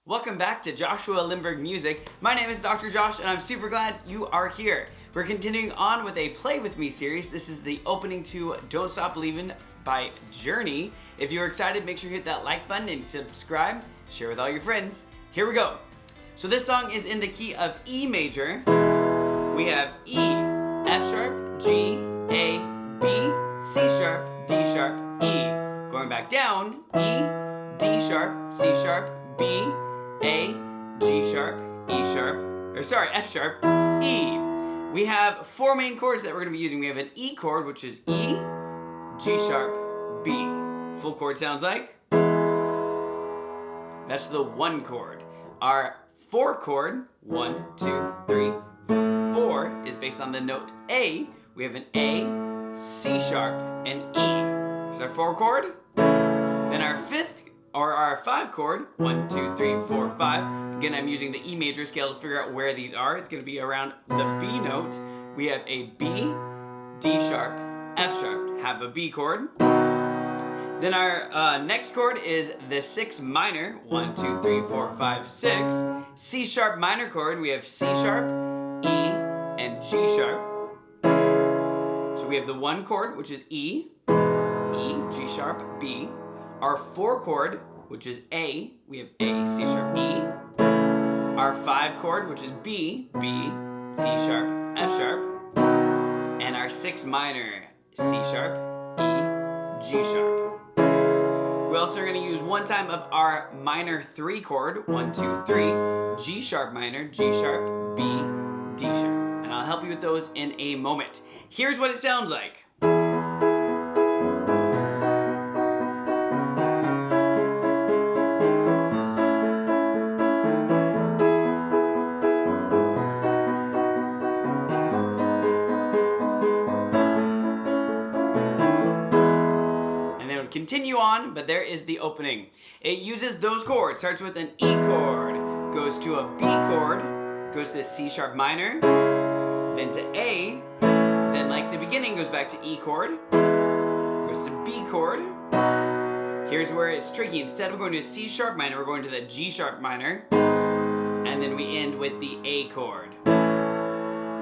Welcome back to Joshua Lindbergh Music. My name is Dr. Josh and I'm super glad you are here. We're continuing on with a Play With Me series. This is the opening to Don't Stop Believin' by Journey. If you're excited, make sure you hit that like button and subscribe. Share with all your friends. Here we go. So this song is in the key of E major. We have E, F sharp, G, A, B, C sharp, D sharp, E. Going back down, E, D sharp, C sharp, B, A, G sharp, F sharp, E. We have four main chords that we're going to be using. We have an E chord, which is E, G sharp, B. Full chord sounds like. That's the one chord. Our four chord, 1, 2, 3, 4, is based on the note A. We have an A, C sharp, and E. Is our four chord. Then our five chord, 1, 2, 3, 4, 5. Again, I'm using the E major scale to figure out where these are. It's going to be around the B note. We have a B, D sharp, F sharp. Have a B chord. Then our next chord is the 6 minor, 1, 2, 3, 4, 5, 6. C sharp minor chord. We have C sharp, E, and G sharp. So we have the one chord, which is E, G sharp, B. Our four chord, which is A, we have A, C sharp, E. Our five chord, which is B, D sharp, F sharp. And our 6 minor, C sharp, E, G sharp. We also are going to use one time of our minor 3 chord, 1, 2, 3, G sharp minor, G sharp, B, D sharp. And I'll help you with those in a moment. Here's what it sounds like. Continue on, but there is the opening. It uses those chords. Starts with an E chord, goes to a B chord, goes to C sharp minor, then to A, then like the beginning goes back to E chord, goes to B chord. Here's where it's tricky. Instead of going to C sharp minor, we're going to the G sharp minor, and then we end with the A chord.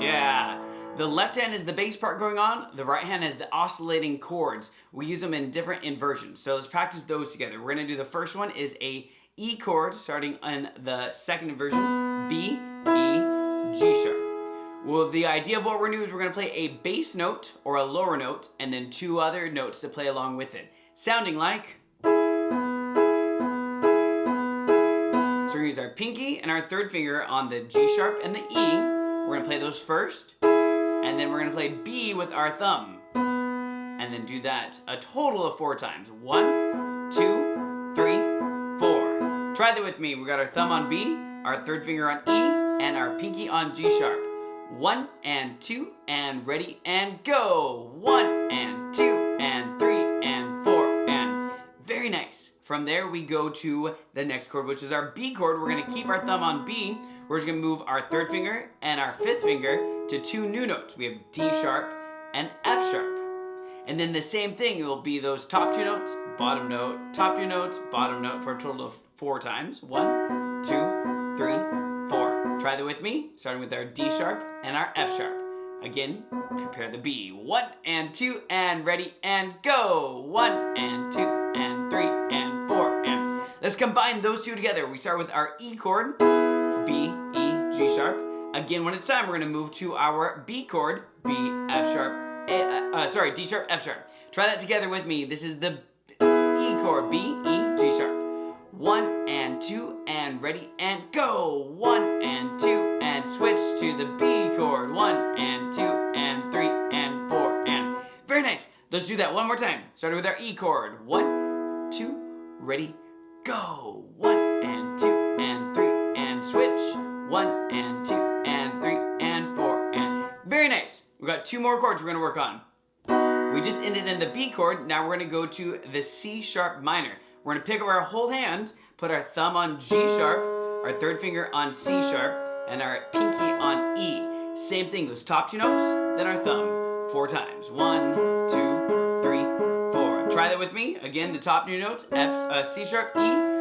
Yeah. The left hand is the bass part going on, the right hand is the oscillating chords. We use them in different inversions, so let's practice those together. We're going to do the first one is a E chord, starting on the second inversion, B, E, G sharp. Well, the idea of what we're going to do is we're going to play a bass note or a lower note, and then 2 other notes to play along with it, sounding like. So we're going to use our pinky and our third finger on the G sharp and the E. We're going to play those first. And then we're going to play B with our thumb. And then do that a total of 4 times. 1, 2, 3, 4. Try that with me. We got our thumb on B, our third finger on E, and our pinky on G sharp. 1 and 2 and ready and go. 1 and 2 and 3 and 4 and very nice. From there we go to the next chord, which is our B chord. We're going to keep our thumb on B. We're just going to move our third finger and our fifth finger to 2 new notes. We have D sharp and F sharp. And then the same thing, it will be those top 2 notes, bottom note, top 2 notes, bottom note for a total of 4 times. 1, 2, 3, 4. Try that with me, starting with our D sharp and our F sharp. Again, prepare the B. 1 and 2 and ready and go. 1 and 2 and 3 and 4 and let's combine those 2 together. We start with our E chord, B, E, G sharp. Again, when it's time, we're going to move to our B chord, B, F sharp, D sharp, F sharp. Try that together with me. This is the E chord, B, E, G sharp. 1 and 2 and ready and go. 1 and 2 and switch to the B chord. 1 and 2 and 3 and 4 and very nice. Let's do that one more time. Starting with our E chord. 1, 2, ready, go. 1 and 2 and 3 and switch. 1 and 2 and 3 and 4 and very nice. We've got 2 more chords we're going to work on. We just ended in the B chord. Now we're going to go to the C sharp minor. We're going to pick up our whole hand, put our thumb on G sharp, our third finger on C sharp, and our pinky on E. Same thing, those top 2 notes, then our thumb 4 times. 1, 2, 3, 4. Try that with me. Again, the top 2 notes, C sharp, E,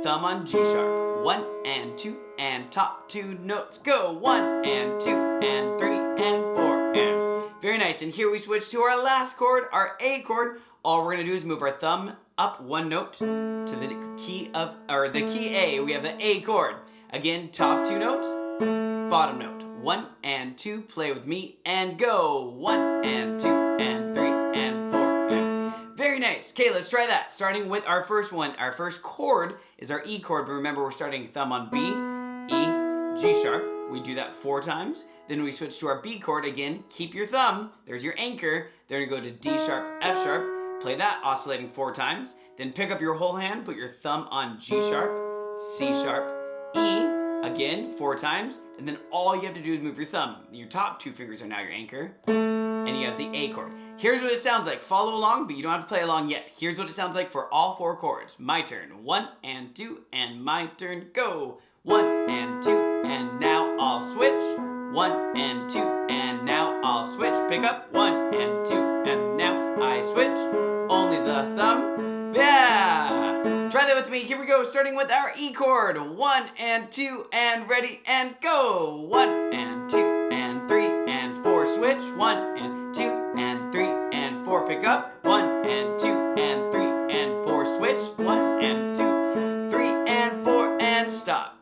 thumb on G sharp. 1 and 2 and top 2 notes. Go 1 and 2 and 3 and 4 and. Very nice. And here we switch to our last chord, our A chord. All we're gonna do is move our thumb up 1 note to the key of, or the key A. We have the A chord. Again, top 2 notes, bottom note. 1 and 2, play with me and go. 1 and 2 and 3 and 4 and. Very nice. Okay, let's try that. Starting with our first one. Our first chord is our E chord, but remember we're starting thumb on B, E, G sharp. We do that 4 times. Then we switch to our B chord again. Keep your thumb. There's your anchor. Then we go to D sharp, F sharp. Play that, oscillating 4 times. Then pick up your whole hand, put your thumb on G sharp, C sharp, E, again, 4 times. And then all you have to do is move your thumb. Your top 2 fingers are now your anchor. And you have the A chord. Here's what it sounds like. Follow along, but you don't have to play along yet. Here's what it sounds like for all 4 chords. My turn. 1 and 2 and my turn. Go. 1 and 2 and now I'll switch. 1 and 2 and now I'll switch. Pick up. 1 and 2 and now I switch. Only the thumb. Yeah! Try that with me. Here we go. Starting with our E chord. 1 and 2 and ready and go. 1 and 2 and 3 and 4. Switch. 1 and 2 and 3 and 4. Pick up. 1 and 2 and 3 and 4. Switch. 1 and 2, 3 and 4 and stop.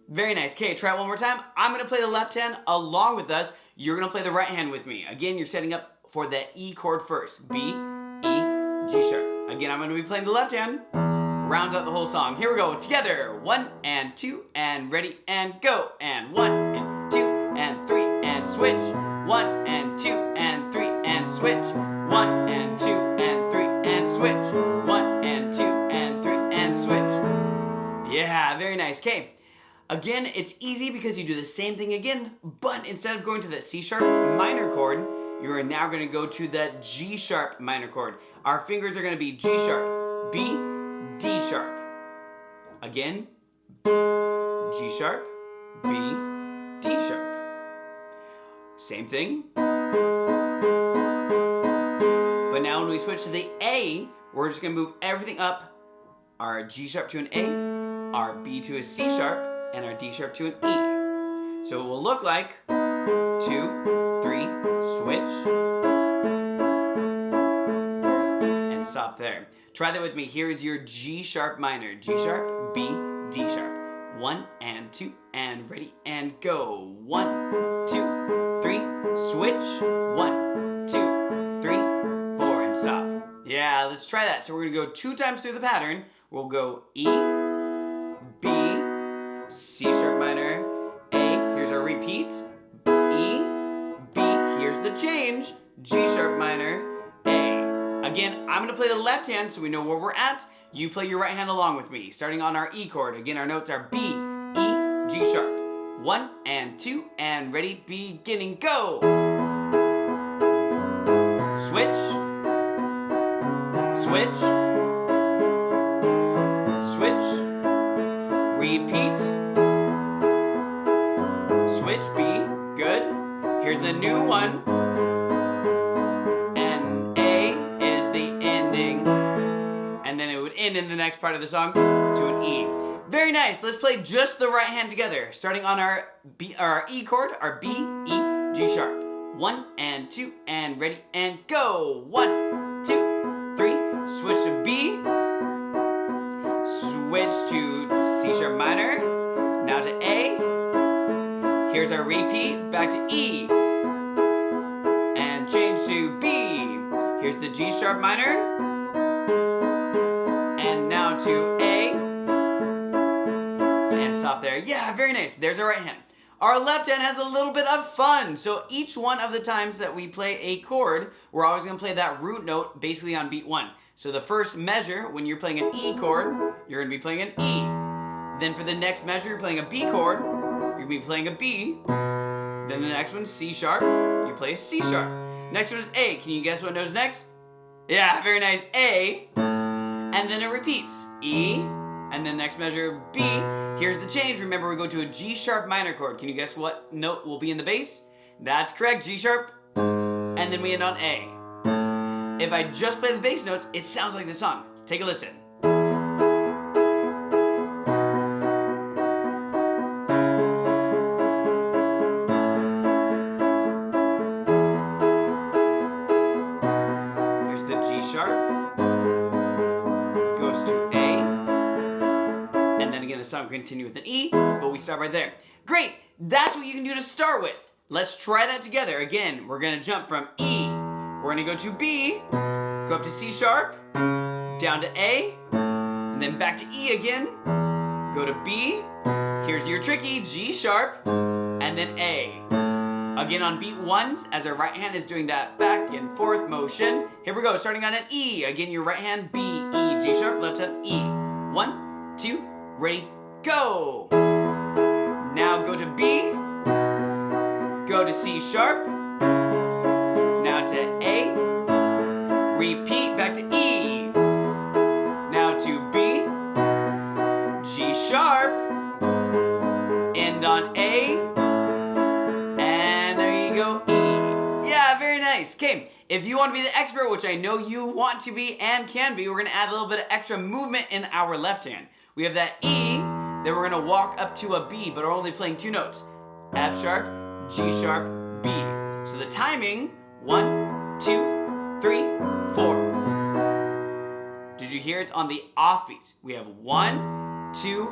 Very nice. Okay, try it one more time. I'm going to play the left hand along with us. You're going to play the right hand with me. Again, you're setting up for the E chord first. B, E, G sharp. Again, I'm going to be playing the left hand. Round out the whole song. Here we go. Together. 1 and 2 and ready and go. And 1 and 2 and 3 and switch. 1 and 2 and 3 and switch. 1 and 2 and 3 and switch. 1 and 2 and 3 and switch. Yeah, very nice. Okay. Again, it's easy because you do the same thing again, but instead of going to the C sharp minor chord, you are now going to go to the G sharp minor chord. Our fingers are going to be G sharp, B, D sharp. Again, G sharp, B, D sharp. Same thing. But now when we switch to the A, we're just going to move everything up. Our G sharp to an A, our B to a C sharp, and our D sharp to an E. So it will look like 2, 3, switch, and stop there. Try that with me. Here is your G sharp minor. G sharp, B, D sharp. 1 and 2 and ready and go. 1, 2, 3, switch. 1, 2, 3, 4 and stop. Yeah, let's try that. So we're gonna go 2 times through the pattern. We'll go E, B, C sharp minor, A, here's our repeat, E, B, here's the change, G sharp minor, A. Again, I'm gonna play the left hand so we know where we're at. You play your right hand along with me. Starting on our E chord. Again, our notes are B, E, G sharp. 1 and 2 and ready, beginning, go! Switch, switch, switch, repeat, switch B, good. Here's the new one. And A is the ending. And then it would end in the next part of the song to an E. Very nice. Let's play just the right hand together. Starting on our E chord, our B, E, G sharp. 1 and 2 and ready and go. 1, 2, 3, switch to B. Switch to C sharp minor. Now to A. Here's our repeat, back to E. And change to B. Here's the G sharp minor. And now to A. And stop there. Yeah, very nice. There's our right hand. Our left hand has a little bit of fun. So each one of the times that we play a chord, we're always going to play that root note basically on beat 1. So the first measure, when you're playing an E chord, you're going to be playing an E. Then for the next measure, you're playing a B chord. You're going to be playing a B. Then the next one's C sharp. You play a C sharp. Next one is A. Can you guess what note is next? Yeah, very nice. A. And then it repeats. E. And then next measure, B. Here's the change. Remember, we go to a G sharp minor chord. Can you guess what note will be in the bass? That's correct, G sharp. And then we end on A. If I just play the bass notes, it sounds like this song. Take a listen. song continue with an E, but we stop right there. Great, that's what you can do to start with. Let's try that together. Again, we're gonna jump from E, we're gonna go to B, go up to C sharp, down to A, and then back to E again, go to B, here's your tricky G sharp, and then A. Again on beat ones, as our right hand is doing that back and forth motion. Here we go, starting on an E. Again, your right hand, B, E, G sharp, left hand, E. 1, 2, ready, go. Now go to B, go to C sharp, now to A, repeat, back to E, now to B, G sharp, end on A, and there you go, E. Yeah, very nice. Okay, if you want to be the expert, which I know you want to be and can be, we're going to add a little bit of extra movement in our left hand. We have that E, then we're going to walk up to a B, but we're only playing 2 notes. F sharp, G sharp, B. So the timing, 1, 2, 3, 4. Did you hear it on the offbeat? We have 1, 2,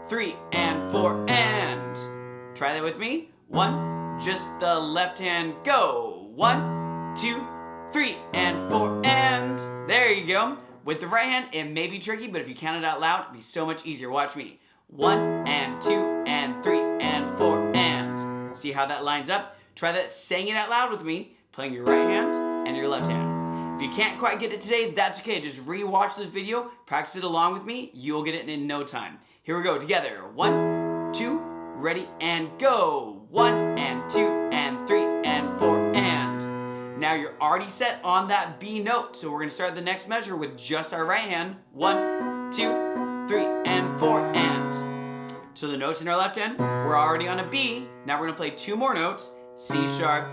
3, and 4, and. Try that with me. 1, just the left hand, go. 1, 2, 3, and 4, and. There you go. With the right hand, it may be tricky, but if you count it out loud, it'll be so much easier. Watch me. 1, and 2, and 3, and 4, and. See how that lines up? Try that saying it out loud with me, playing your right hand and your left hand. If you can't quite get it today, that's okay. Just re-watch this video, practice it along with me. You'll get it in no time. Here we go, together. 1, 2, ready, and go. 1, and 2, and 3, and 4, and. Now you're already set on that B note, so we're gonna start the next measure with just our right hand. 1, 2, 3, and 4, and. So the notes in our left hand, we're already on a B. Now we're gonna play 2 more notes, C sharp,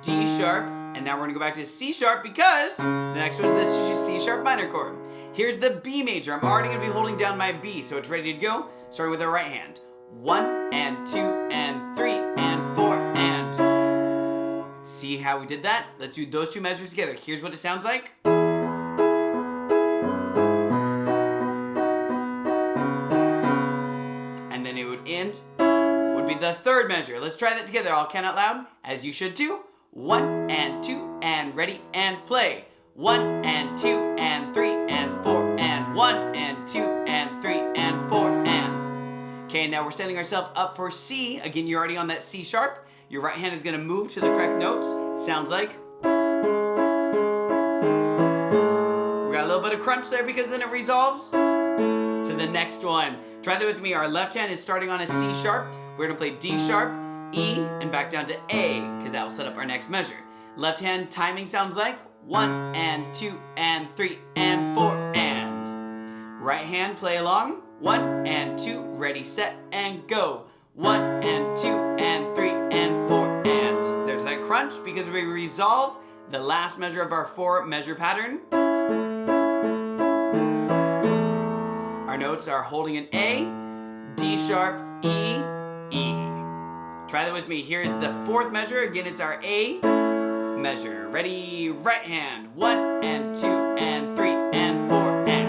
D sharp, and now we're gonna go back to C sharp because the next one is this C sharp minor chord. Here's the B major. I'm already gonna be holding down my B, so it's ready to go, starting with our right hand. 1, and 2, and 3, and 4, and. See how we did that? Let's do those 2 measures together. Here's what it sounds like. And then it would end, would be the 3rd measure. Let's try that together. I'll count out loud, as you should too. 1, and 2, and ready, and play. 1, and 2, and 3, and 4, and 1, and 2, and 3, and 4, and. Okay, now we're setting ourselves up for C. Again, you're already on that C sharp. Your right hand is gonna move to the correct notes. Sounds like. We got a little bit of crunch there because then it resolves to the next one. Try that with me. Our left hand is starting on a C sharp. We're gonna play D sharp, E, and back down to A, because that will set up our next measure. Left hand timing sounds like 1, and 2, and 3, and 4, and. Right hand, play along. 1, and 2, ready, set, and go. 1, and 2, and 3, and 4, and. There's that crunch because we resolve the last measure of our 4 measure pattern. Our notes are holding an A, D sharp, E, E. Try that with me. Here's the 4th measure. Again, it's our A measure. Ready, right hand. 1, and 2, and 3, and 4, and.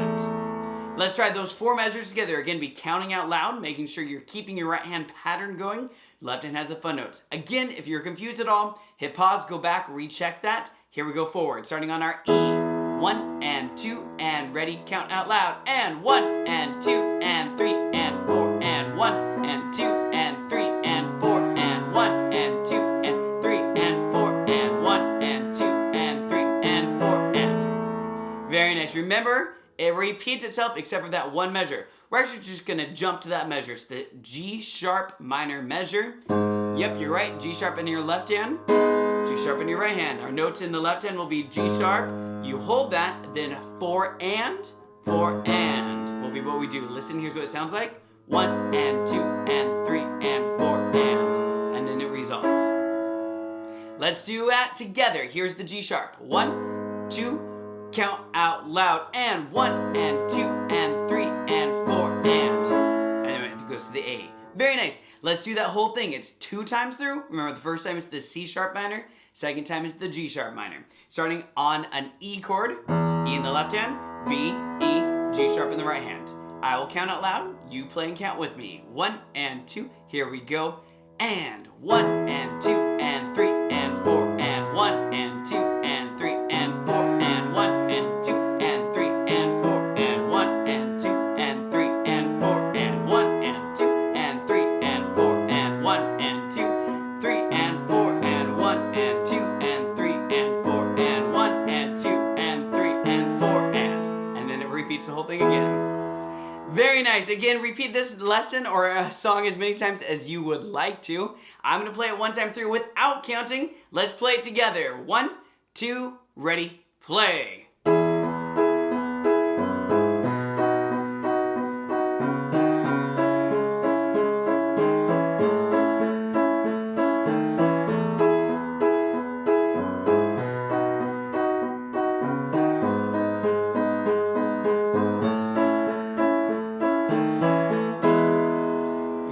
Let's try those 4 measures together. Again, be counting out loud, making sure you're keeping your right hand pattern going. Left hand has the fun notes. Again, if you're confused at all, hit pause, go back, recheck that. Here we go forward, starting on our E. 1, and 2, and ready, count out loud. And 1, and 2, and 3, and 4, and 1, and 2, and 3, and 4, and 1, and 2, and 3, and 4, and 1, and 2, and 3, and 4, and. Very nice. Remember, it repeats itself except for that 1 measure. We're actually just gonna jump to that measure. It's the G sharp minor measure. Yep, you're right. G sharp in your left hand, G sharp in your right hand. Our notes in the left hand will be G sharp. You hold that, then 4 and will be what we do. Listen, here's what it sounds like. 1, and 2, and 3, and 4, and then it resolves. Let's do that together. Here's the G sharp. 1, 2, count out loud, and 1, and 2, and 3, and 4, and then it goes to the A. Very nice. Let's do that whole thing. It's 2 times through. Remember, the first time it's the C sharp minor, second time is the G sharp minor. Starting on an E chord, E in the left hand, B, E, G sharp in the right hand. I will count out loud. You play and count with me. 1 and 2, here we go. And 1 and 2 and 3 and 4 and 1 and 2 and 3 and 4 and 1 and 2 and 3 and 4 and 1 and 2 and 3 and 4 and 1 and 2 and 3 and 4 and 1 and 2, 3 and 4 and 1 and 2 and 3 and 4 and 1 and 2 and 3 and 4 and then it repeats the whole thing again. Very nice. Again, repeat this lesson or a song as many times as you would like to. I'm going to play it one time through without counting. Let's play it together. 1, 2, ready, play.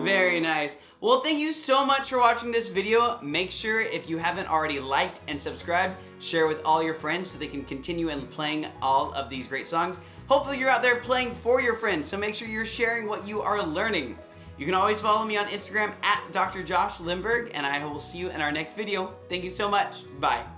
Very nice. Well, thank you so much for watching this video. Make sure, if you haven't already, liked and subscribed, share with all your friends so they can continue and playing all of these great songs. Hopefully you're out there playing for your friends, so make sure you're sharing what you are learning. You can always follow me on Instagram at Dr. Josh Limberg, and I will see you in our next video. Thank you so much. Bye.